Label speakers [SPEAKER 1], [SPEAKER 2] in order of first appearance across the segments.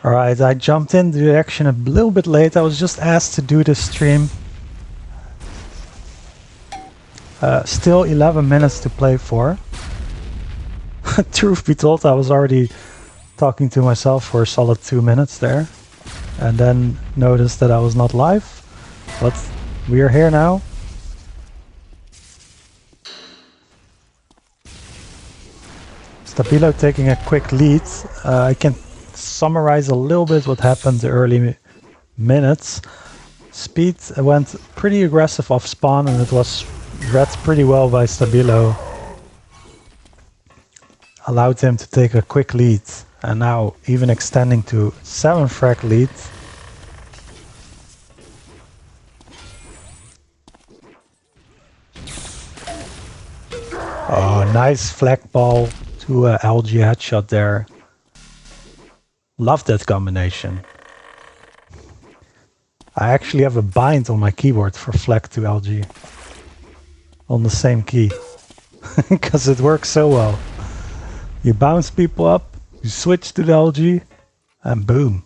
[SPEAKER 1] Alright, I jumped into the action a little bit late. I was just asked to do this stream. Still 11 minutes to play for. Truth be told, I was already talking to myself for a solid 2 minutes there. And then noticed that I was not live. But we are here now. stab1lo taking a quick lead. I can summarize a little bit what happened the early minutes. Speed went pretty aggressive off spawn and it was read pretty well by stab1lo. Allowed him to take a quick lead and now even extending to 7 frag lead. Oh, nice flag ball to LG headshot there. Love that combination. I actually have a bind on my keyboard for flag to LG. On the same key. Because it works so well. You bounce people up, you switch to the LG, and boom.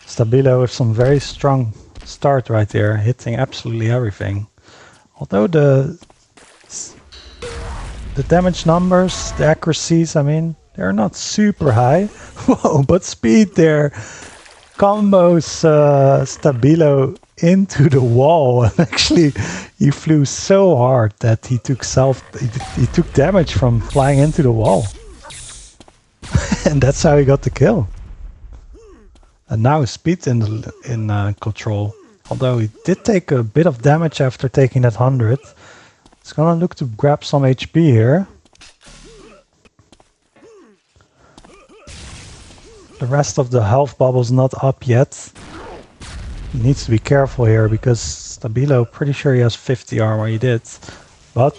[SPEAKER 1] stab1lo with some very strong start right there, hitting absolutely everything. Although the damage numbers, the accuracies, I mean, they're not super high. Whoa, but speed there combos stab1lo into the wall, and actually he flew so hard that he took damage from flying into the wall. And that's how he got the kill. And now Speed in control. Although he did take a bit of damage after taking that 100. He's gonna look to grab some HP here. The rest of the health bubble's not up yet. He needs to be careful here because stab1lo, pretty sure he has 50 armor, he did. But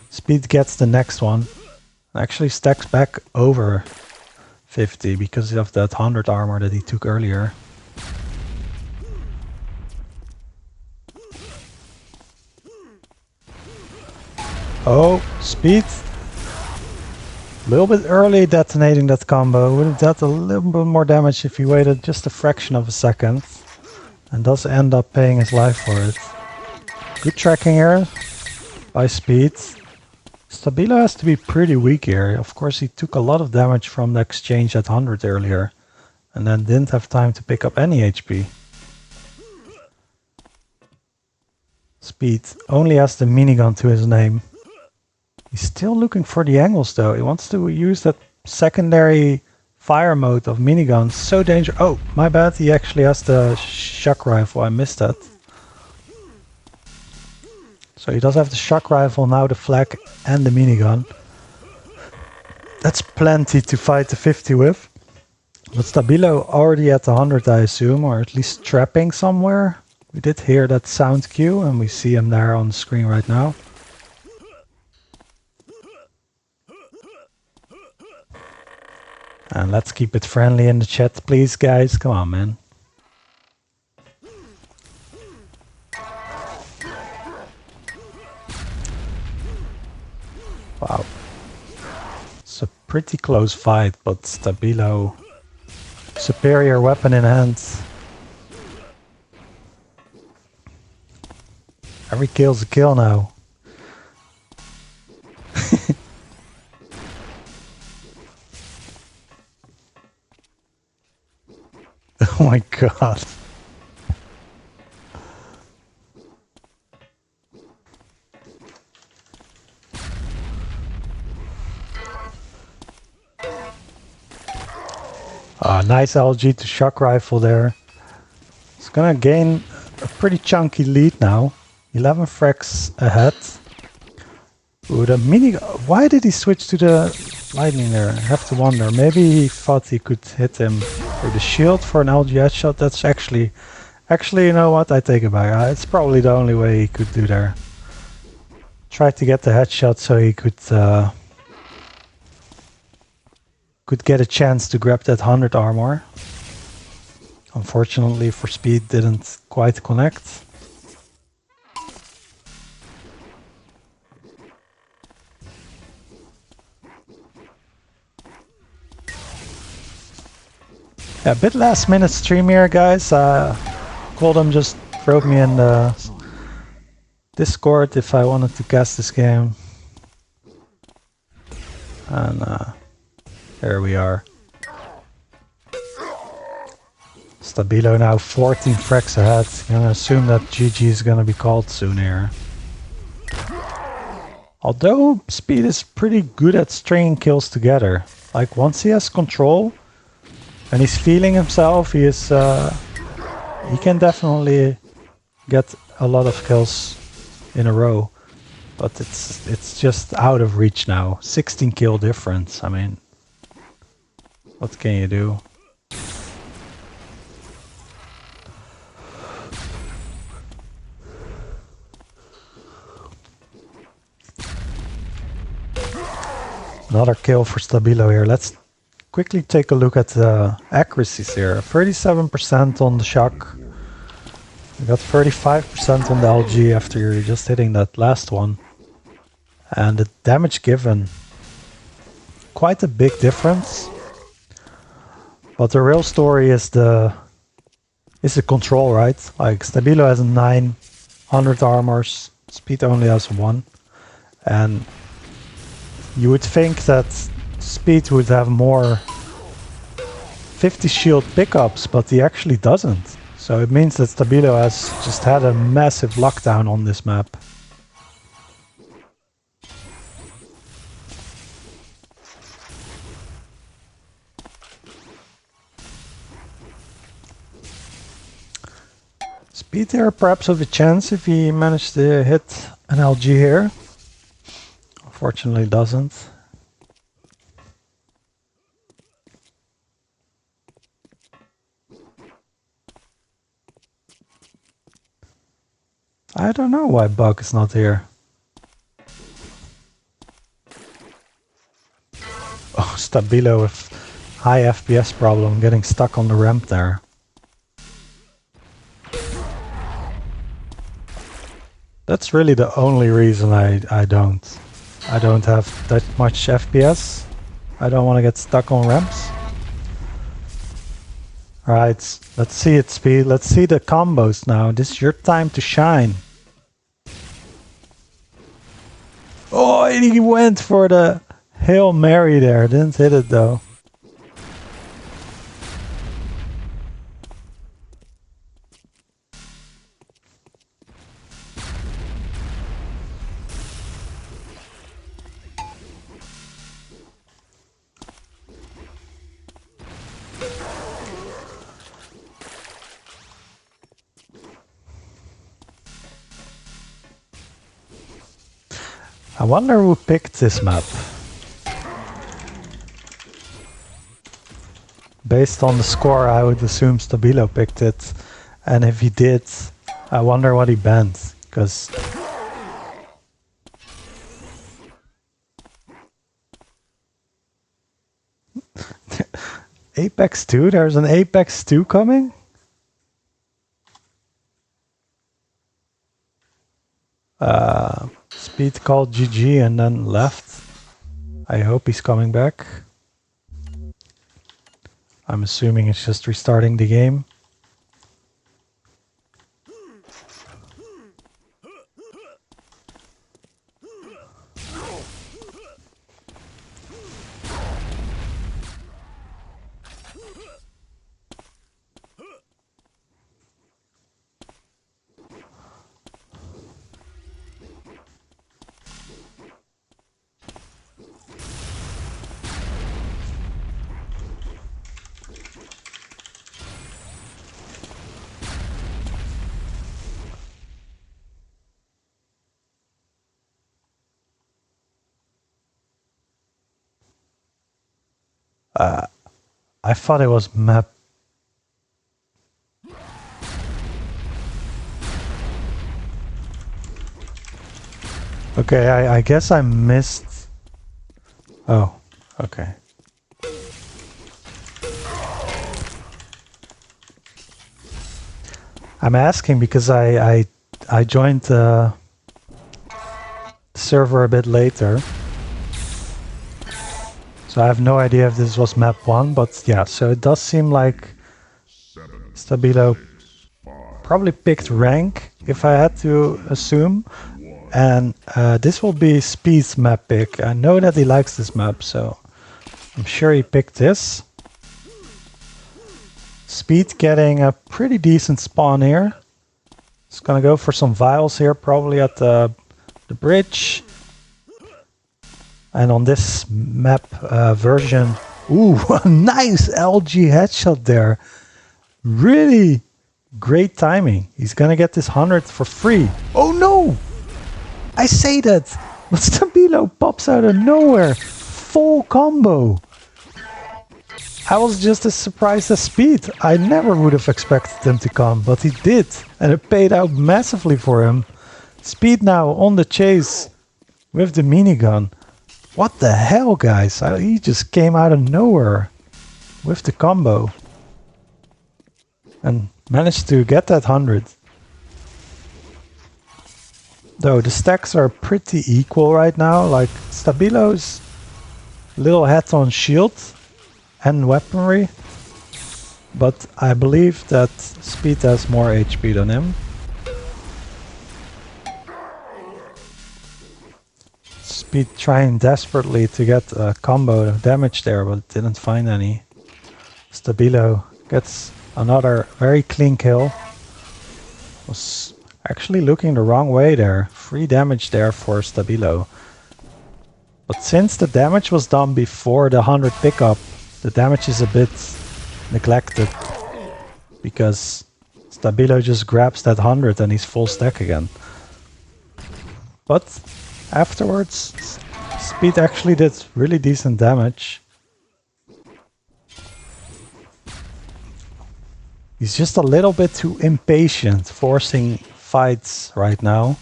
[SPEAKER 1] Speed gets the next one. Actually stacks back over 50 because of that 100 armor that he took earlier. Oh, Speed. A little bit early detonating that combo. Would have dealt a little bit more damage if he waited just a fraction of a second. And does end up paying his life for it. Good tracking here by Speed. stab1lo has to be pretty weak here. Of course he took a lot of damage from the exchange at 100 earlier. And then didn't have time to pick up any HP. Speed only has the minigun to his name. He's still looking for the angles though. He wants to use that secondary fire mode of minigun. So dangerous. Oh, my bad. He actually has the shock rifle. I missed that. So he does have the shock rifle, now the flag and the minigun. That's plenty to fight the 50 with. But stab1lo already at the 100, I assume, or at least trapping somewhere. We did hear that sound cue and we see him there on the screen right now. And let's keep it friendly in the chat, please, guys. Come on, man. Wow. It's a pretty close fight, but stab1lo, superior weapon in hand. Every kill's a kill now. Oh my god. Nice LG to shock rifle there. It's gonna gain a pretty chunky lead now. 11 frags ahead. Ooh, the mini... Why did he switch to the lightning there? I have to wonder. Maybe he thought he could hit him with the shield for an LG headshot. That's actually... Actually, you know what? I take it back. It's probably the only way he could do there. Tried to get the headshot so he could get a chance to grab that 100 armor. Unfortunately for Speed, didn't quite connect. Yeah, a bit last minute stream here, guys. Goldham just wrote me in the Discord if I wanted to cast this game. And there we are. stab1lo now 14 frags ahead. I'm gonna assume that GG is gonna be called soon here. Although Speed is pretty good at stringing kills together. Like once he has control and he's feeling himself, he can definitely get a lot of kills in a row. But it's just out of reach now. 16 kill difference. I mean, what can you do? Another kill for stab1lo here. Let's quickly take a look at the accuracies here. 37% on the shock. We got 35% on the LG after you're just hitting that last one. And the damage given, quite a big difference. But the real story is the control, right? Like stab1lo has 900 armors, Speed only has 1. And you would think that Speed would have more 50 shield pickups, but he actually doesn't. So it means that stab1lo has just had a massive lockdown on this map. Speed there perhaps have a chance if he managed to hit an LG here. Unfortunately doesn't. I don't know why Bug is not here. Oh, stab1lo with high FPS problem, getting stuck on the ramp there. That's really the only reason I don't have that much FPS. I don't want to get stuck on ramps. Alright, let's see it, Speed. Let's see the combos now. This is your time to shine. Oh, and he went for the Hail Mary there. Didn't hit it though. I wonder who picked this map. Based on the score, I would assume stab1lo picked it. And if he did, I wonder what he banned. Because Apex 2? There's an Apex 2 coming? Speed called GG and then left. I hope he's coming back. I'm assuming it's just restarting the game. I thought it was map. Okay, I guess I missed. Oh, okay. I'm asking because I joined the server a bit later. So I have no idea if this was map 1, but yeah, so it does seem like stab1lo probably picked rank, if I had to assume. And this will be Speed's map pick. I know that he likes this map, so I'm sure he picked this. Speed getting a pretty decent spawn here. He's gonna go for some vials here, probably at the bridge. And on this map version, ooh, a nice LG headshot there. Really great timing. He's gonna get this 100 for free. Oh no! I say that, but stab1lo pops out of nowhere. Full combo. I was just as surprised as Speed. I never would have expected him to come, but he did. And it paid out massively for him. Speed now on the chase with the minigun. What the hell, guys? He just came out of nowhere with the combo. And managed to get that 100. Though the stacks are pretty equal right now. Like stab1lo's little hat on shield and weaponry. But I believe that Speed has more HP than him. Speed trying desperately to get a combo of damage there, but didn't find any. stab1lo gets another very clean kill. Was actually looking the wrong way there. 3 damage there for stab1lo. But since the damage was done before the 100 pickup, the damage is a bit neglected. Because stab1lo just grabs that 100 and he's full stack again. But afterwards, Speed actually did really decent damage. He's just a little bit too impatient, forcing fights right now.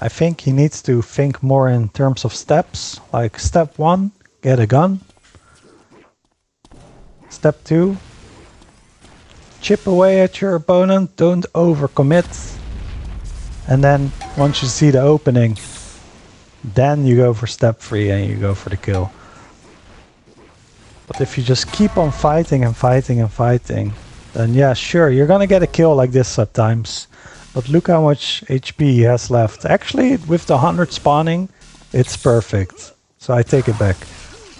[SPEAKER 1] I think he needs to think more in terms of steps, like step 1, get a gun. Step 2, chip away at your opponent, don't overcommit. And then once you see the opening, then you go for step 3 and you go for the kill. But if you just keep on fighting and fighting and fighting, then yeah, sure, you're gonna get a kill like this at times. But look how much HP he has left. Actually, with the 100 spawning, it's perfect. So I take it back.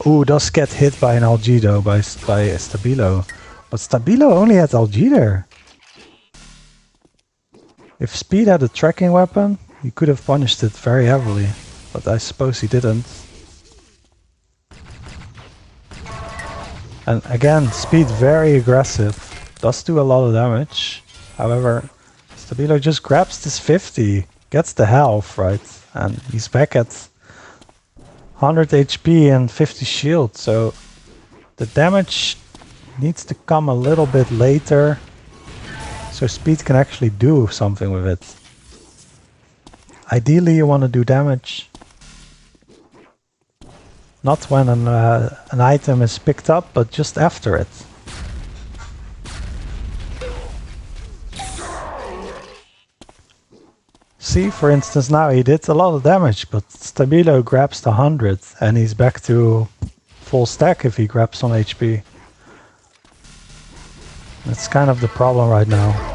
[SPEAKER 1] Ooh, does get hit by an LG though, by stab1lo. But stab1lo only had LG there. If Speed had a tracking weapon, he could have punished it very heavily. But I suppose he didn't. And again, Speed very aggressive. Does do a lot of damage. However, stab1lo just grabs this 50, gets the health, right? And he's back at 100 HP and 50 shield. So the damage needs to come a little bit later. So Speed can actually do something with it. Ideally you want to do damage. Not when an item is picked up, but just after it. See, for instance, now he did a lot of damage, but stab1lo grabs the 100 and he's back to full stack if he grabs some HP. That's kind of the problem right now.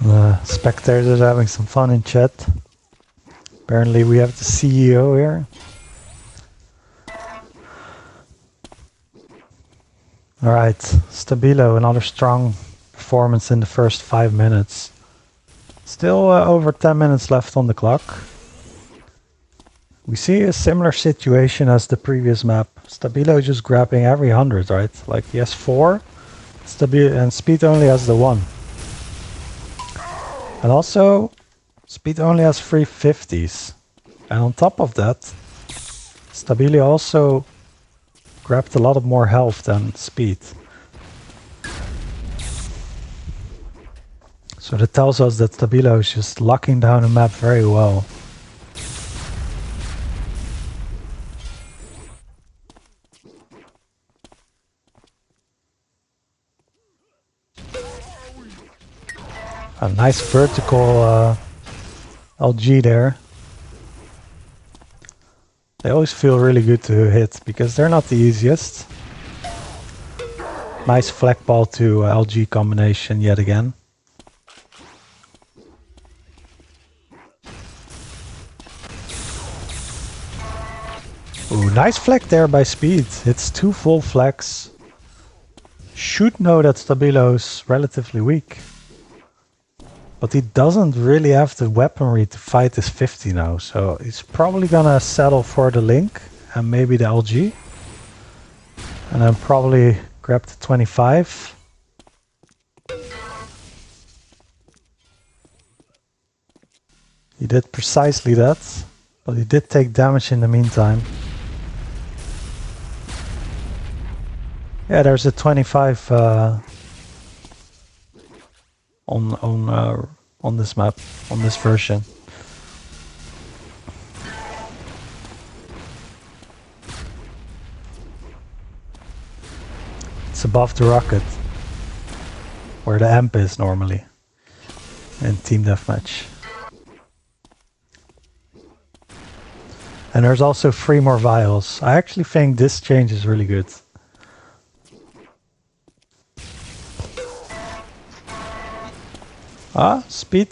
[SPEAKER 1] The spectators are having some fun in chat. Apparently we have the CEO here. Alright, stab1lo, another strong performance in the first 5 minutes. Still over 10 minutes left on the clock. We see a similar situation as the previous map. stab1lo just grabbing every 100, right? Like he has 4, and Speed only has the 1. And also, Speed only has 3 50s. And on top of that, stab1lo also grabbed a lot of more health than speed. So that tells us that stab1lo is just locking down the map very well. A nice vertical LG there. They always feel really good to hit because they're not the easiest. Nice flag ball to LG combination yet again. Ooh, nice flag there by speed. It's 2 full flags. Should know that stab1lo is relatively weak. But he doesn't really have the weaponry to fight this 50 now. So he's probably gonna settle for the link and maybe the LG. And then probably grab the 25. He did precisely that. But he did take damage in the meantime. Yeah, there's a 25 on this map, on this version. It's above the rocket, where the amp is normally in team deathmatch. And there's also 3 more vials. I actually think this change is really good. Ah, speed.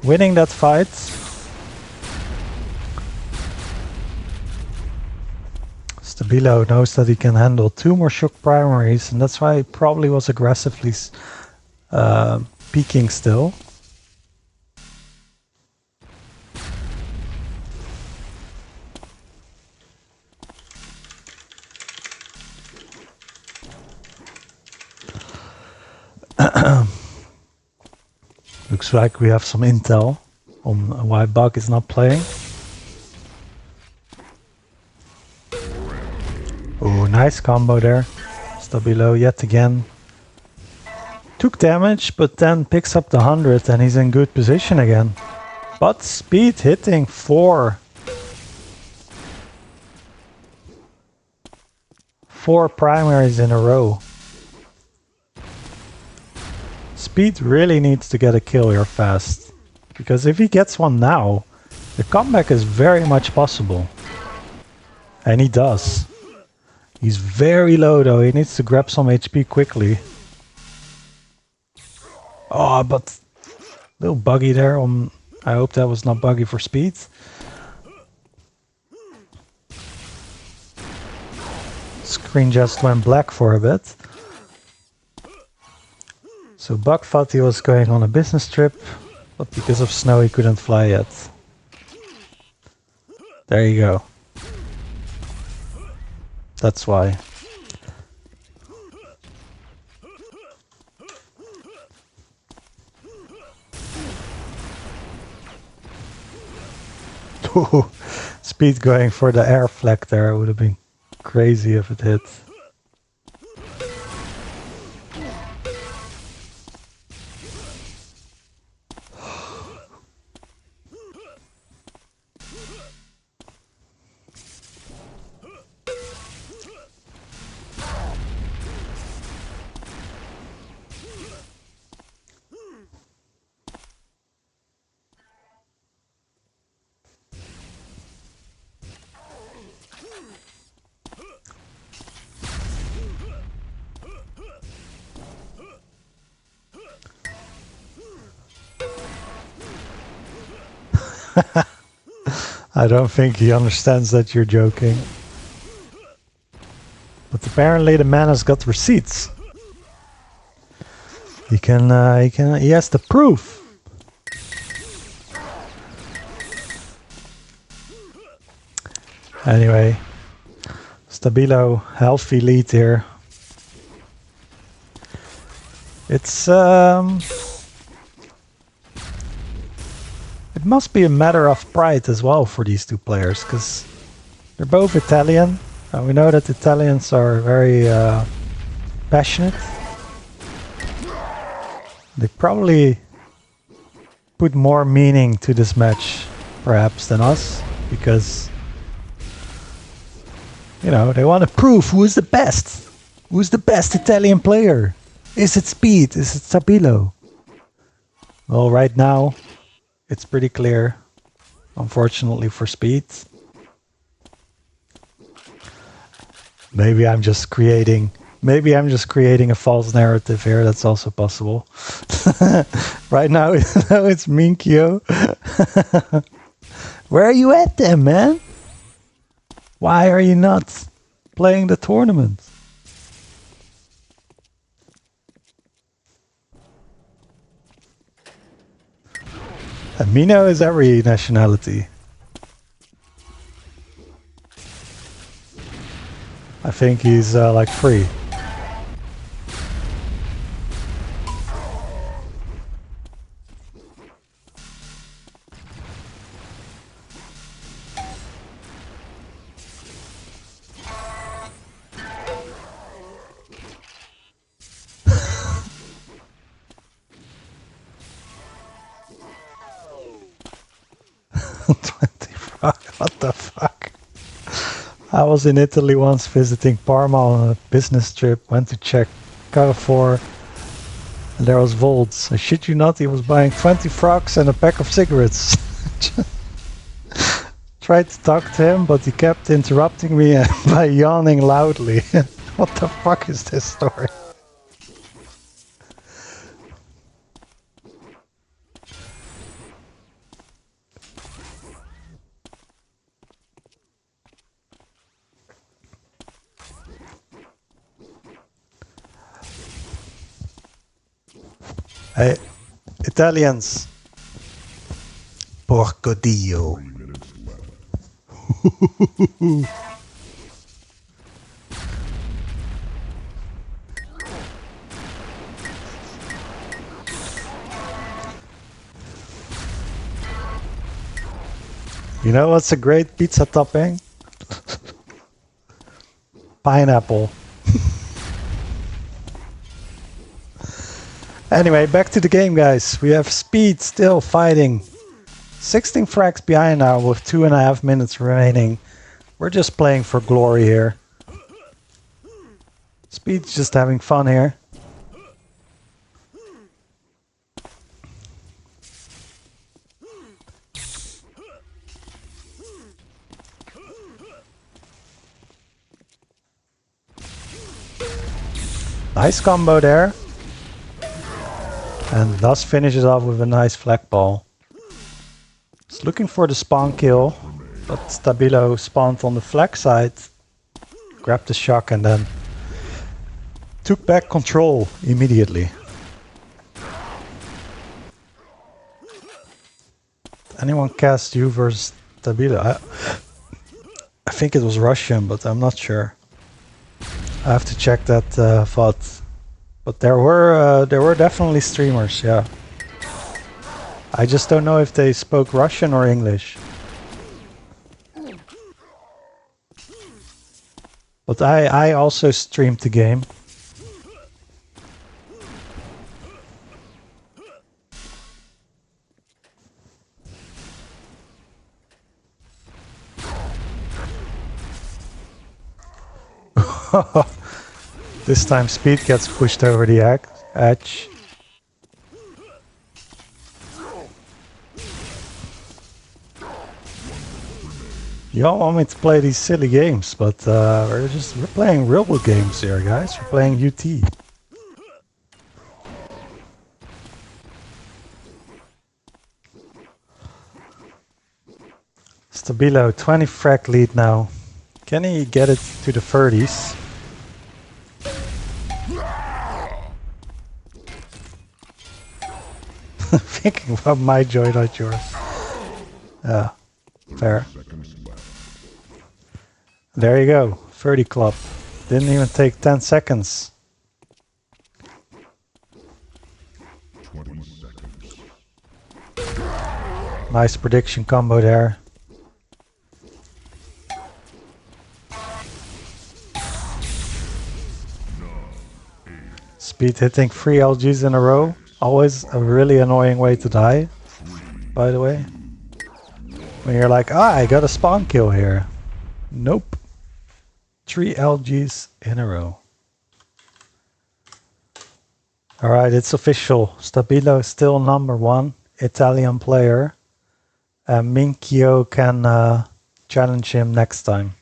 [SPEAKER 1] Winning that fight. stab1lo knows that he can handle 2 more shock primaries, and that's why he probably was aggressively peeking still. Looks like we have some intel on why Bug is not playing. Oh, nice combo there. stab1lo yet again. Took damage, but then picks up the 100 and he's in good position again. But speed hitting 4 primaries in a row. Speed really needs to get a kill here fast, because if he gets one now, the comeback is very much possible. And he does. He's very low though, he needs to grab some HP quickly. Oh, but a little buggy there. I hope that was not buggy for speed. Screen just went black for a bit. So Bug thought he was going on a business trip, but because of snow he couldn't fly yet. There you go. That's why. Speed going for the air flag there would have been crazy if it hit. I don't think he understands that you're joking. But apparently the man has got receipts. He has the proof. Anyway, stab1lo, healthy lead here. It's it must be a matter of pride as well for these two players, because They're both Italian. We know that Italians are very passionate. They probably put more meaning to this match, perhaps, than us, because, you know, they want to prove who is the best. Who's the best Italian player? Is it Speed? Is it stab1lo? Well, right now, it's pretty clear, unfortunately for Speed. Maybe I'm just creating a false narrative here. That's also possible. Right now, it's Minkyo. Where are you at then, man? Why are you not playing the tournament? And Mino is every nationality. I think he's like free. What the fuck? I was in Italy once visiting Parma on a business trip, went to check Carrefour, and there was Volts. I shit you not, he was buying 20 frogs and a pack of cigarettes. Tried to talk to him, but he kept interrupting me by yawning loudly. What the fuck is this story? Hey, Italians. Porco Dio. You know what's a great pizza topping? Pineapple. Anyway, back to the game, guys. We have Speed still fighting. 16 frags behind now with 2.5 minutes remaining. We're just playing for glory here. Speed's just having fun here. Nice combo there. And thus finishes off with a nice flag ball. It's looking for the spawn kill, but stab1lo spawned on the flag side, grabbed the shock and then took back control immediately. Anyone cast you versus stab1lo? I think it was Russian, but I'm not sure. I have to check that VOD. But there were definitely streamers, yeah. I just don't know if they spoke Russian or English. But I also streamed the game. This time Speed gets pushed over the edge. You all want me to play these silly games, but we're playing real games here, guys. We're playing UT. stab1lo, 20 frag lead now. Can he get it to the 30s? Thinking about my joy, not yours. Yeah, fair. There you go, 30 club. Didn't even take 10 seconds.
[SPEAKER 2] 20 seconds.
[SPEAKER 1] Nice prediction combo there. Speed hitting 3 LGs in a row. Always a really annoying way to die, by the way. When you're like, I got a spawn kill here. Nope. 3 LGs in a row. Alright, it's official. stab1lo is still #1 Italian player. Minchio can challenge him next time.